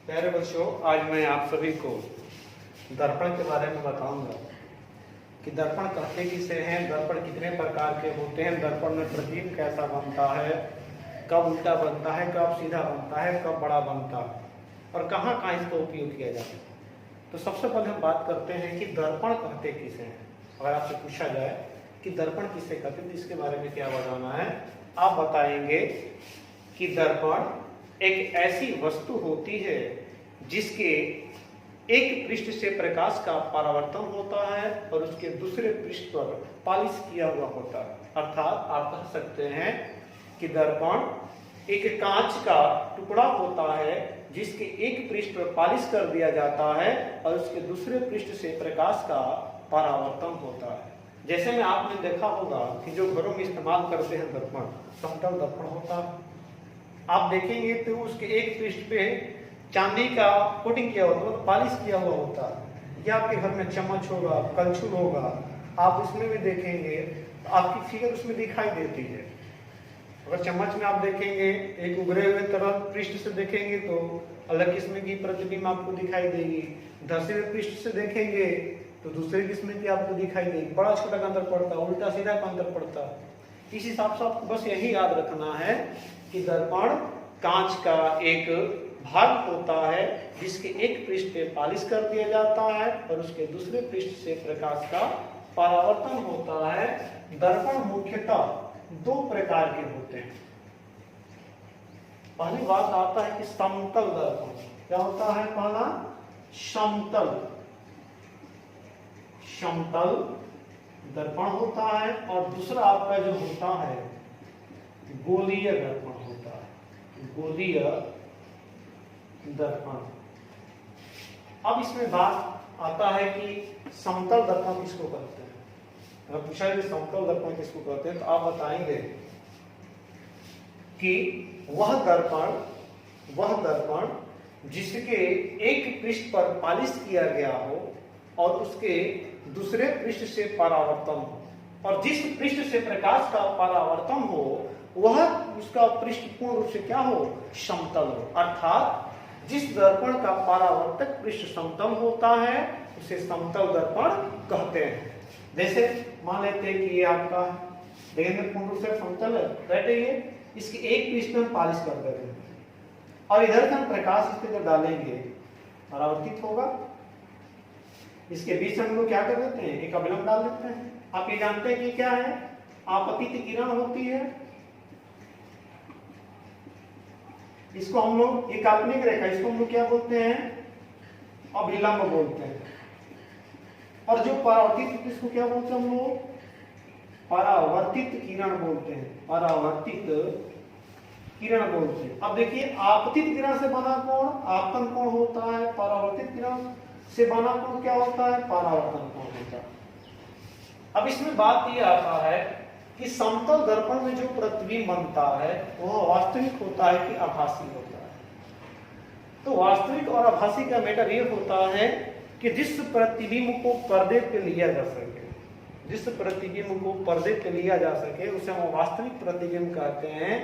प्यारे बच्चों, आज मैं आप सभी को दर्पण के बारे में बताऊंगा कि दर्पण कहते किसे हैं, दर्पण कितने प्रकार के होते हैं, दर्पण में प्रतिबिंब कैसा बनता है, कब उल्टा बनता है, कब सीधा बनता है, कब बड़ा बनता है और कहाँ कहाँ इसका उपयोग किया जाता है। तो सबसे पहले हम बात करते हैं कि दर्पण कहते किसे हैं। अगर आपसे पूछा जाए कि दर्पण किसे कहते हैं तो इसके बारे में क्या बताना है, आप बताएंगे कि दर्पण एक ऐसी वस्तु होती है जिसके एक पृष्ठ से प्रकाश का परावर्तन होता है और उसके दूसरे पृष्ठ पर पॉलिश किया हुआ होता है। अर्थात आप कह सकते हैं कि दर्पण एक कांच का टुकड़ा होता है जिसके एक पृष्ठ पर पॉलिश कर दिया जाता है और उसके दूसरे पृष्ठ से प्रकाश का परावर्तन होता है। जैसे में आपने देखा होगा कि जो घरों में इस्तेमाल करते हैं दर्पण, समतल दर्पण होता है। आप देखेंगे तो उसके एक पृष्ठ पे चांदी का कोटिंग किया होता है, मतलब पॉलिश किया हुआ होता है। या आपके घर में चम्मच होगा, कलछुल होगा, आप उसमें भी देखेंगे तो आपकी फिगर उसमें दिखाई देती है। अगर चम्मच में आप देखेंगे एक उभरे हुए तरह पृष्ठ से देखेंगे तो अलग किस्म की प्रतिबिंब आपको दिखाई देगी, धसे हुए पृष्ठ से देखेंगे तो दूसरे किस्म की आपको दिखाई देगी। बड़ा छोटा का अंतर पड़ता है, उल्टा सीधा का अंतर पड़ता है। इस हिसाब से आपको बस यही याद रखना है कि दर्पण कांच का एक भाग होता है जिसके एक पृष्ठ पे पॉलिश कर दिया जाता है और उसके दूसरे पृष्ठ से प्रकाश का परावर्तन होता है। दर्पण मुख्यतः दो प्रकार के होते हैं। पहली बात आता है कि समतल दर्पण। क्या होता है? पहला समतल दर्पण होता है और दूसरा आपका जो होता है गोलीय दर्पण होता है, गोलीय दर्पण। अब इसमें बात आता है कि समतल दर्पण किसको कहते हैं। अगर पूछा जाए समतल दर्पण किसको कहते हैं तो आप बताएंगे कि वह दर्पण जिसके एक पृष्ठ पर पॉलिश किया गया हो और उसके दूसरे पृष्ठ से परावर्तन हो, और जिस पृष्ठ से प्रकाश का परावर्तन हो वह उसका पृष्ठ पूर्ण रूप से क्या हो? समतल हो। अर्थात जिस दर्पण का परावर्तक पृष्ठ समतल होता है उसे समतल दर्पण कहते हैं। जैसे मान लेते हैं कि ये आपका देखेंगे पूर्ण रूप से समतल है, बैठे ये इसके एक पृष्ठ में पॉलिश कर देते हैं और इधर का प्रकाश इस पर डालेंगे परावर्तित होगा। इसके बीच में हम लोग क्या कर देते हैं? एक अवलंब डाल देते हैं। आप ये जानते हैं कि क्या है? आपतित किरण होती है। इसको हम लोग, ये काल्पनिक रेखा, इसको हम लोग क्या बोलते हैं? अभिलंब बोलते हैं। और जो परावर्तित, इसको क्या बोलते हैं हम लोग? परावर्तित किरण बोलते हैं, परावर्तित किरण बोलते हैं। अब देखिए आपतित किरण से बना कोण आपतन कोण होता है, परावर्तित किरण से बना कोण क्या होता है? परावर्तन कोण होता है। अब इसमें बात ये आता है कि समतल दर्पण में जो प्रतिबिंब बनता है वह वास्तविक होता है कि आभासी होता है। तो वास्तविक और आभासी का मैटर ये होता है कि जिस प्रतिबिंब को पर्दे पे लिया जा सके, जिस प्रतिबिंब को पर्दे पे लिया जा सके उसे हम वास्तविक प्रतिबिंब कहते हैं,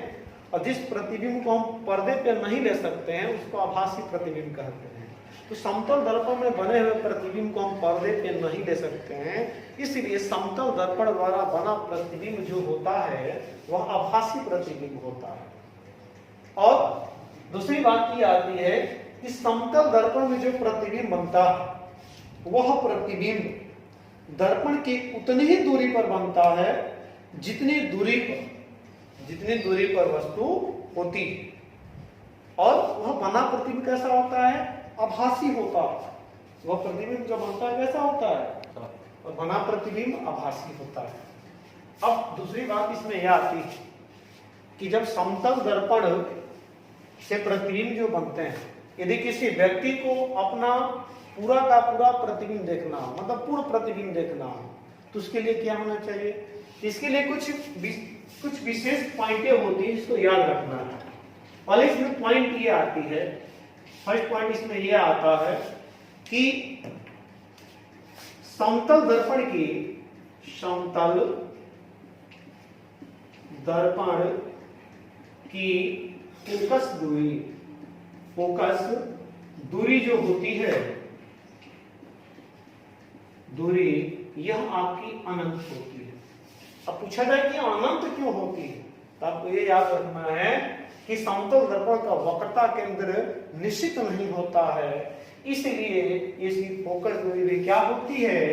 और जिस प्रतिबिंब को हम पर्दे पे नहीं ले सकते हैं उसको आभासी प्रतिबिंब कहते हैं। तो समतल दर्पण में बने हुए प्रतिबिंब को हम पर्दे पे नहीं ले सकते हैं, इसलिए समतल दर्पण द्वारा बना प्रतिबिंब जो होता है वह आभासी प्रतिबिंब होता है। और दूसरी बात ये आती है कि समतल दर्पण में जो प्रतिबिंब बनता है वह प्रतिबिंब दर्पण की उतनी ही दूरी पर बनता है जितनी दूरी पर वस्तु होती है, और वह बना प्रतिबिंब कैसा होता है? आभासी होता है। वह प्रतिबिंब जो बनता है कैसा होता है? और बना प्रतिबिंब आभासी होता है। अब दूसरी बात इसमें यह आती है कि जब समतल दर्पण से प्रतिबिंब जो बनते हैं, यदि किसी व्यक्ति को अपना पूरा का पूरा प्रतिबिंब देखना हो, मतलब पूर्ण प्रतिबिंब देखना हो, तो उसके लिए क्या होना चाहिए? इसके लिए कुछ विशेष पॉइंटें होती है जिसको याद रखना है। पहले इसमें पॉइंट ये आती है, फर्स्ट पॉइंट इसमें यह आता है कि समतल दर्पण की फोकस दूरी जो होती है, दूरी यह आपकी अनंत होती है। अब पूछा जाए कि अनंत क्यों होती है, तो आपको ये याद रखना है कि समतल दर्पण का वक्रता केंद्र निश्चित नहीं होता है, इसलिए इसकी फोकस दूरी भी क्या होती है,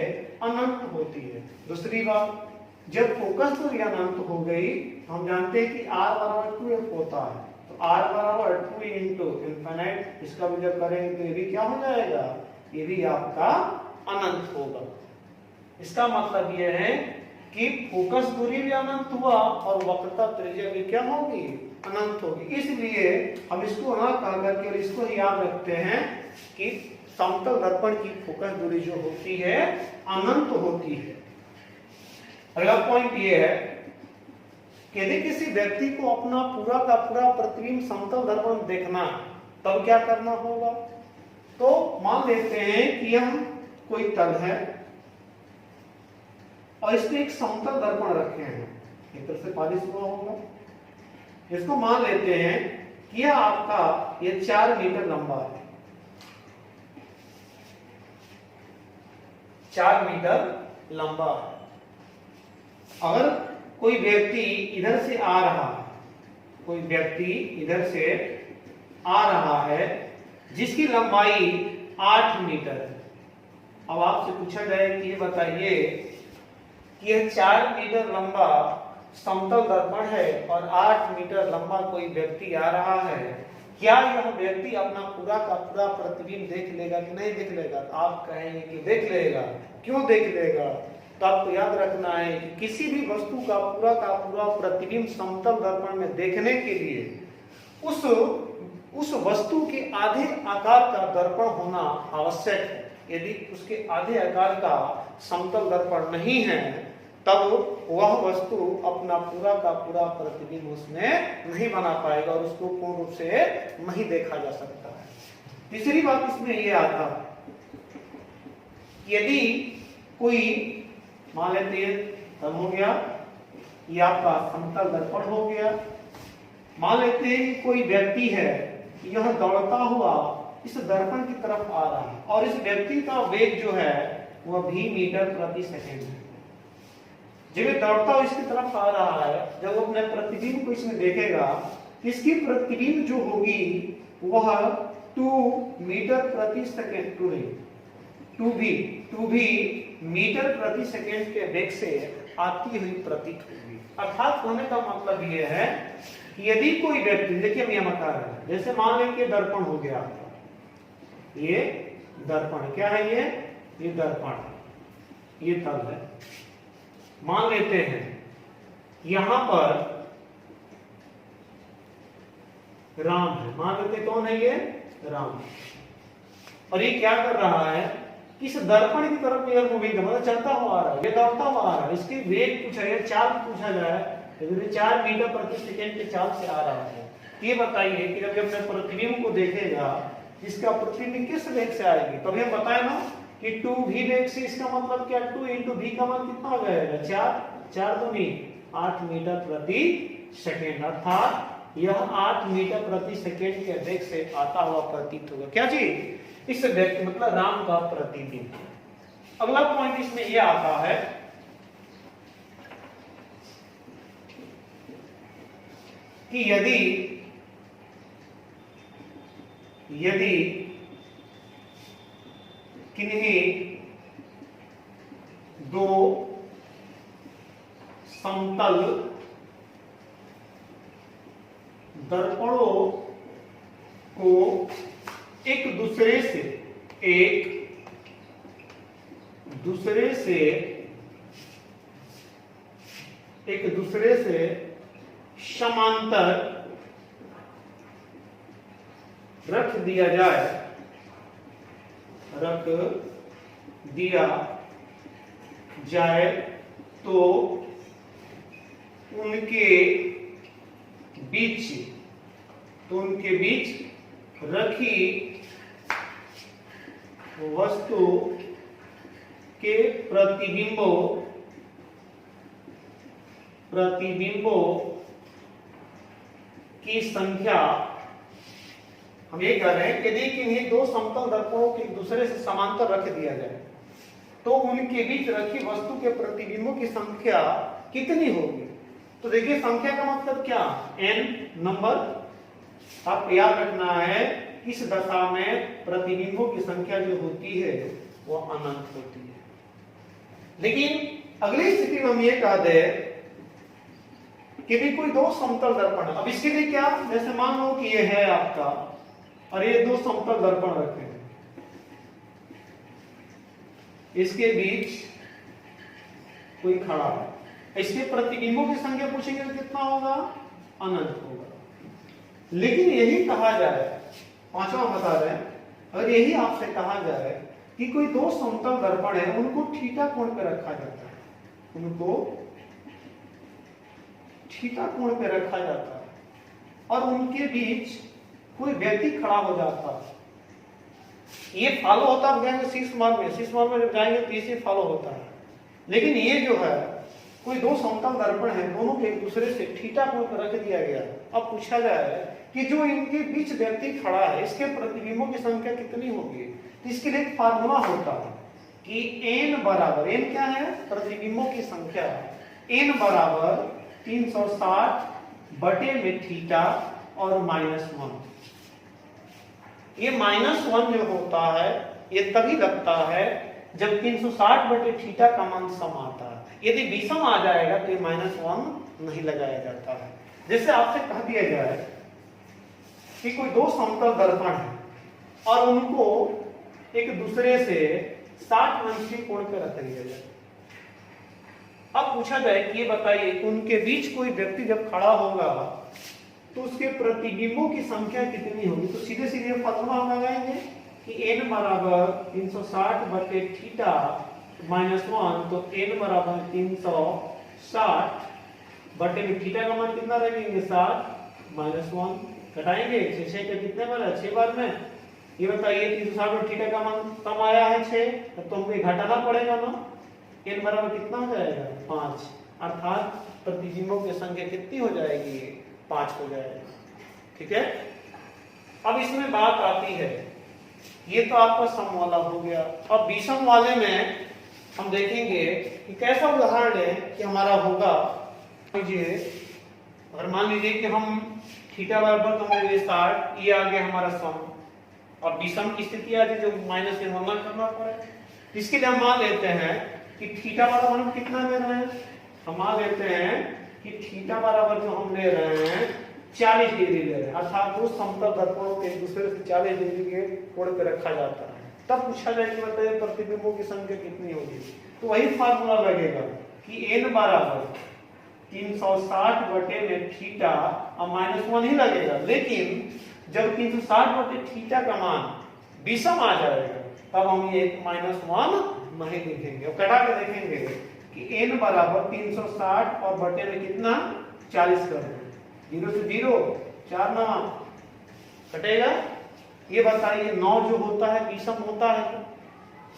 अनंत होती है। दूसरी बात, जब फोकस दूरी अनंत हो गई, हम जानते हैं कि r बराबर 2f होता है, तो r बराबर 2 इंटू इनफिनिट, इसका भी जब करेंगे तो ये भी क्या हो जाएगा, ये भी आपका अनंत होगा। इसका मतलब यह है कि फोकस दूरी भी अनंत हुआ और वक्रता त्रिज्या भी क्या होगी, अनंत होगी। इसलिए हम इसको ना कह करके और इसको ही याद रखते हैं कि समतल दर्पण की फोकस दूरी जो होती है अनंत होती है। अगला पॉइंट ये है कि यदि किसी व्यक्ति को अपना पूरा का पूरा प्रतिबिंब समतल दर्पण देखना, तब क्या करना होगा। तो मान लेते हैं कि यह कोई तल है और इसमें एक समतल दर्पण रखे हैं, एक तरह से पालिश हुआ होगा। इसको मान लेते हैं कि यह आपका ये 4 मीटर लंबा है, 4 मीटर लंबा है। अगर कोई व्यक्ति इधर से आ रहा है, कोई व्यक्ति इधर से आ रहा है जिसकी लंबाई 8 मीटर है। अब आपसे पूछा जाए कि ये बताइए कि यह 4 मीटर लंबा समतल दर्पण है और 8 मीटर लंबा कोई व्यक्ति आ रहा है, क्या यह व्यक्ति अपना पूरा का पूरा प्रतिबिंब देख लेगा कि नहीं देख लेगा। तो आप कहेंगे कि देख लेगा। क्यों देख लेगा, तो आपको याद रखना है कि किसी भी वस्तु का पूरा प्रतिबिंब समतल दर्पण में देखने के लिए उस वस्तु के आधे आकार का दर्पण होना आवश्यक है। यदि उसके आधे आकार का समतल दर्पण नहीं है, तब वह वस्तु अपना पूरा का पूरा प्रतिबिंब उसमें नहीं बना पाएगा और उसको पूर्ण रूप से नहीं देखा जा सकता है। तीसरी बात इसमें यह आता है, यदि कोई मान लेते हैं तब हो गया, ये आपका समतल दर्पण हो गया। मान लेते हैं कि कोई व्यक्ति है, यह दौड़ता हुआ इस दर्पण की तरफ आ रहा है और इस व्यक्ति का वेग जो है वह भी मीटर प्रति सेकंड है। जब ये दौड़ता हुआ इसकी तरफ आ रहा है, जब वो अपने प्रतिबिंब को इसमें देखेगा, इसकी प्रतिबिंब जो होगी वह 2 मीटर प्रति सेकंड, 2 भी मीटर प्रति सेकंड के वेग से आती हुई प्रतीत होगी। अर्थात कहने का मतलब यह है कि यदि कोई व्यक्ति, देखिए हम यह बता रहे हैं, जैसे मान लें कि दर्पण हो गया, ये दर्पण क्या है, ये दर्पण, ये तल है। मान लेते हैं यहां पर राम है, मान लेते कौन है, ये राम, और ये क्या कर रहा है, इस दर्पण की तरफ यह मूविंग है, मतलब चलता हुआ आ रहा है, ये दौड़ता हुआ आ रहा है। इसकी वेग पूछा जाए, चाल पूछा जाए, तो 4 मीटर प्रति सेकंड के चाल से आ रहा है। ये बताइए कि जब अपने प्रतिबिंब को देखेगा, इसका प्रतिबिंब किस वेग से आएगी। तभी हम बताए ना कि 2 भी वेग से, इसका मतलब क्या, 2 इंटू भी का मान कितना हो जाएगा, 4 दूनी 8 मीटर प्रति सेकेंड, अर्थात यह 8 मीटर प्रति सेकेंड के वेग से आता हुआ प्रतीत होगा। क्या चीज, इस व्यक्ति मतलब राम का प्रतिबिंब। अगला पॉइंट इसमें यह आता है कि यदि किन्हीं 2 समतल दर्पणों को एक दूसरे से समांतर रख दिया जाए तो उनके बीच रखी वस्तु के प्रतिबिंबों की संख्या हम ये कह रहे हैं कि यदि किन्हीं दो समतल दर्पणों को एक दूसरे से समांतर रख दिया जाए तो उनके बीच रखी वस्तु के प्रतिबिंबों की संख्या कितनी होगी। तो देखिए संख्या का मतलब क्या, n नंबर। आप याद रखना है इस दशा में प्रतिबिंबों की संख्या जो होती है वो अनंत होती है। लेकिन अगली स्थिति में हम ये कह दे कि भी कोई दो समतल दर्पण, अब इसके लिए क्या, जैसे मान लो कि ये है आपका और ये दो समतल दर्पण रखे हैं, इसके बीच कोई खड़ा है, इसके प्रतिबिंबों की संख्या पूछेंगे तो कितना होगा, अनंत होगा। लेकिन यही कहा जाए, पांचवा बता रहे हैं, अगर यही आपसे कहा जाए कि कोई दो समतल दर्पण है उनको थीटा कोण पे रखा जाता है, उनको थीटा कोण पे रखा जाता है और उनके बीच कोई व्यक्ति खड़ा हो जाता है, ये फॉलो होता है 6 मार्क में जब जाएंगे तो इसे फॉलो होता है। लेकिन ये जो है कोई दो समतल दर्पण है, दोनों के एक दूसरे से थीटा कोण पर रख दिया गया। अब पूछा जाए कि जो इनके बीच व्यक्ति खड़ा है इसके प्रतिबिंबों की संख्या कितनी होगी। तो इसके लिए एक फार्मूला होता है कि n बराबर, n क्या है, प्रतिबिंबों की संख्या, n बराबर 360 बटे में थीटा और -1। ये -1 जो होता है ये तभी लगता है जब 360 बटे थीटा का मान सम आता है। यदि विषम आ जाएगा तो ये -1 नहीं लगाया जाता है। जैसे आपसे कह दिया जाए कि कोई दो समतल दर्पण है और उनको एक दूसरे से 60 अंश के कोण पर रख दिया जाए। अब पूछा जाए कि ये बताइए उनके बीच कोई व्यक्ति जब खड़ा होगा तो उसके प्रतिबिंबों की संख्या कितनी होगी। तो सीधे सीधे फॉर्मूला हम लगाएंगे कि n बराबर 360 बटे थीटा -1, तो n बराबर 360 बटे में थीटा का मान कितना रखेंगे, 60 -1 घटाएंगे, 6 के कितने बार है, 6 बार में। ये बताइए 360 बटे थीटा का मान कम आया है 6, तो हमको घटाना पड़ेगा ना, n बराबर कितना हो जाएगा, 5, अर्थात प्रतिबिंबों की संख्या कितनी हो जाएगी, 5 हो जाएगा। ठीक है। अब इसमें बात आती है, ये तो आपका सम वाला हो गया। अब विषम वाले में हम देखेंगे कि कैसा उदाहरण है कि हमारा होगा, अगर मान लीजिए कि हम थीटा बराबर तो हमें 60, ये आ गया हमारा सम, और विषम की स्थिति आ जाए जो माइनस के गणना करना पड़े। इसके लिए हम मान लेते हैं कि थीटा बराबर हम कितना ले रहे हैं, हम मान लेते हैं कि थीटा बराबर जो हम ले रहे हैं 40 डिग्री ले रहे हैं, अर्थात दो समतल दर्पणों के एक दूसरे से 40 डिग्री के कोण पे रखा जाता है। तब पूछा जाए कि बताइए प्रतिबिंबों की संख्या कितनी होगी। तो वही फार्मूला लगेगा कि n बराबर 360 बटे में थीटा और -1 ही लगेगा। लेकिन जब 360 बटे थीटा का मान विषम आ जाएगा तब हम ये -1 नहीं लिखेंगे और कटा के देखेंगे कि n बराबर 360 और बटे में कितना 40 कर दें, 0 से 0 4 9 कटेगा। ये बताइए 9 जो होता है विषम होता है,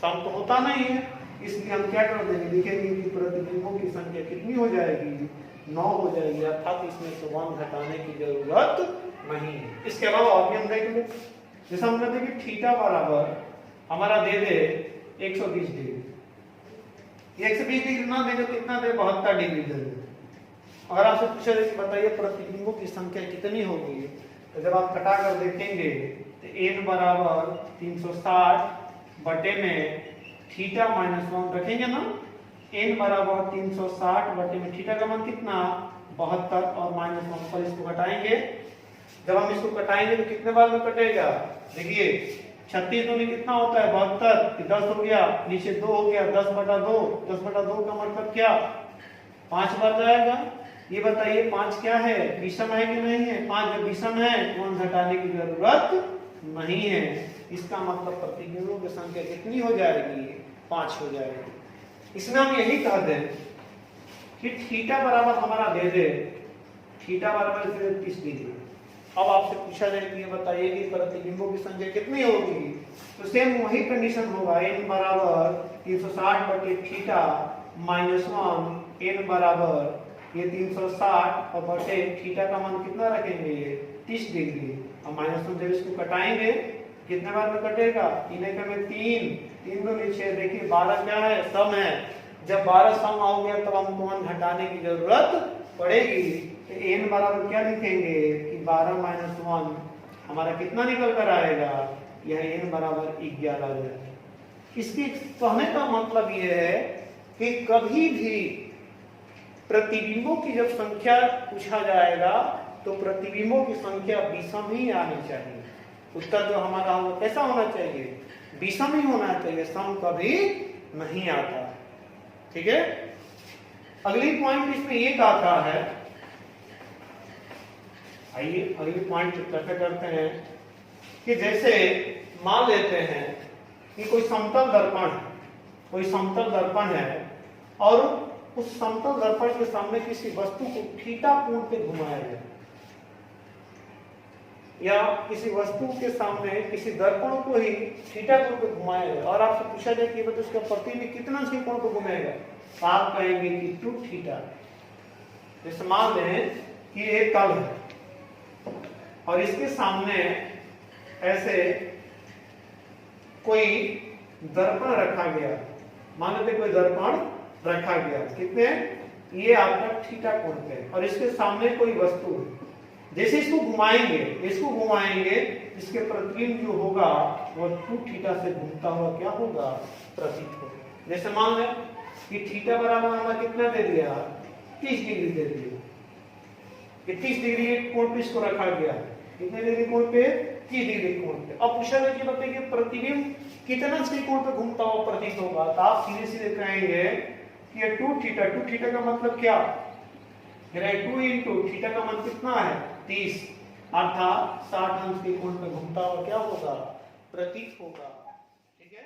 सम तो होता नहीं है, इसलिए हम क्या कर देंगे, लिखेंगे कि प्रतिबिंबों की संख्या कितनी हो जाएगी, 9 हो जाएगी, अर्थात इसमें से 1 घटाने की जरूरत नहीं है। इसके अलावा और भी हम देख लें, जैसे हम कहते हैं कि थीटा बराबर हमारा दे दे 120 डिग्री, 120 डिग्री ना देंगे तो कितना दे, 72 डिग्री दे दे। अगर आपसे पूछा जाए कि बताइए प्रतिबिंबों की संख्या कितनी होगी, तो जब आप कटा कर देखेंगे तो n बराबर 360 बटे में थीटा -1 रखेंगे ना, n बराबर 360 बटे में थीटा का मान कितना 72 और -1 पर इसको घटाएंगे। जब हम इसको कटाएंगे तो कितने बार में कटेगा, देखिए 36 दूनी कितना होता है 72, 10 हो गया, नीचे 2 हो गया, 10 बटा 2, 10 बटा 2 का मतलब क्या 5 बार जाएगा। ये बताइए 5 क्या है, विषम है कि नहीं है, 5 जब विषम है तो 1 घटाने की जरूरत नहीं है। इसका मतलब प्रतिबिंबों की संख्या कितनी हो जाएगी, 5 हो जाएगी। इसमें हम यही कह दें कि थीटा बराबर हमारा दे दे, थीटा बराबर 30 डिग्री। अब आपसे पूछा जाए कि ये बताइए कि प्रतिबिंबों की संख्या कितनी होगी, तो सेम वही कंडीशन होगा, n बराबर 360 बटे थीटा -1, n बराबर ये 360 और बटे थीटा का मान कितना रखेंगे 30 डिग्री, अब -1 जब इसको कटाएंगे कितने बार में कटेगा, 3 एकम में 3, 3 दूनी 6, देखिए 12 क्या है, सम है। जब 12 सम हो गया तब हमको 1 घटाने की जरूरत पड़ेगी। तो n बराबर क्या लिखेंगे कि 12 - 1 हमारा कितना निकल कर आएगा, यह n बराबर 11 है। इसकी कहने का मतलब यह है कि कभी भी प्रतिबिंबों की जब संख्या पूछा जाएगा तो प्रतिबिंबों की संख्या विषम ही आनी चाहिए। उत्तर जो हमारा होगा कैसा होना चाहिए, विषम ही होना चाहिए, सम कभी नहीं आता। ठीक है, अगली पॉइंट इसमें एक आता है, आइए अगली पॉइंट चर्चा करते हैं कि जैसे मान लेते हैं कि कोई समतल दर्पण है और उस समतल दर्पण के सामने किसी वस्तु को थीटा कोण पे घुमाया जाए, या किसी वस्तु के सामने किसी दर्पण को ही थीटा कोण पे घुमाया जाए और आपसे पूछा जाए कि मतलब उसका प्रतिबिंब कितना सी कोण पे घुमाएगा, तो आप कहेंगे कि 2 थीटा। जैसे मान लें कि एक तल है और इसके सामने ऐसे कोई दर्पण रखा गया, मान लेते कोई दर्पण रखा गया, कितने, ये आपका थीटा कोण पे, और इसके सामने कोई वस्तु है। जैसे इसको घुमाएंगे इसके प्रतिबिंब जो होगा वो 2 थीटा से घूमता हुआ क्या होगा, प्रतीत होगा। जैसे मान लें कि थीटा बराबर हमें कितना दे दिया, 30 डिग्री दे दिया, कि 30 डिग्री कोण पे इसको रखा गया, कितने डिग्री कोण पे, 30 डिग्री कोण पे। अब पूछा गया कि बताइए प्रतिबिंब कितना सी कोण पे घूमता हुआ प्रतीत होगा, तो आप सीधे सीधे कहेंगे कि ये 2 थीटा का मतलब क्या, 2 इंटू थीटा का मान कितना है, 30, अर्थात 60 अंश के कोण पे घूमता हुआ क्या होगा, प्रतीत होगा। ठीक है।